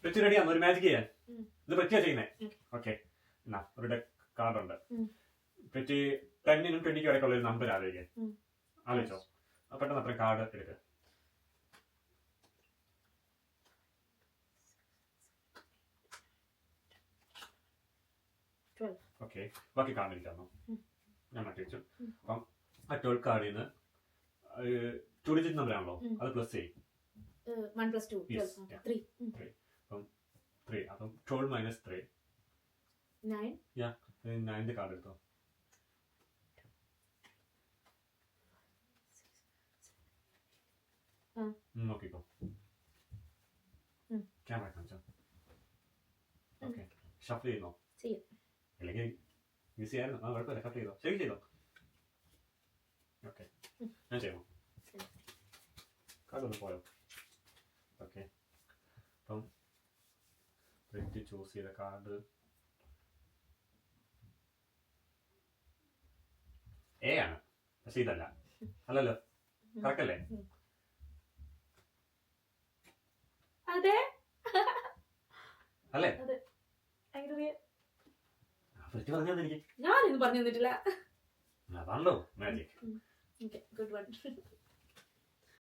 പൃഥ്വി റെഡിയാന്ന് ഒരു മാജിക് ചെയ്യാൻ. ഇത് പൃഥ്വിയാ ചെയ്യുന്നേ. ഓക്കെ, എന്നാ ഒരു ഡെക്ക് കാർഡ് ഉണ്ട്. പൃഥ്വി 10നും 20ക്കും ഇടയ്ക്കുള്ള ഒരു നമ്പർ ആലോചിച്ചോ. പെട്ടെന്ന് അത്ര കാർഡ് എടുക്കുക. ഓക്കെ, ബാക്കി കാർഡ് ഇരിക്കാമോ? ഞാൻ മാറ്റി വെച്ചു. അപ്പം ആ 12 കാർഡിൽ നിന്ന് 2 ഡിജിറ്റ് നമ്പർ ആണല്ലോ, അത് പ്ലസ് ചെയ്യും. 1 + 2 3. അപ്പം 3, അപ്പം 12 - 3 9. 9ന്റെ കാർഡ് എടുത്തോ. നോക്കിക്കോ, ക്യാമറ കാണിച്ചോ. ഓക്കെ, ഷഫിൾ ചെയ്യുന്നോ? അല്ലെങ്കിൽ ഈസി ആയിരുന്നു. കുഴപ്പമില്ല, കട്ട് ചെയ്തോ, ശരി ചെയ്തോ. ഓക്കെ, ഞാൻ ചെയ്യണോ? കാർഡ് ഒന്ന് പോയോ? ഓക്കെ, അപ്പം പ്രിന്റ് ചൂസ് ചെയ്ത കാർഡ് എ ആണ്, പക്ഷെ ഇതല്ല. അല്ലല്ലോ, കറക്റ്റ് അല്ലേ? അതെ അല്ലേ? ഞാനൊന്നും പറഞ്ഞു തന്നിട്ടില്ല. അതാണല്ലോ മാജിക്. Good one.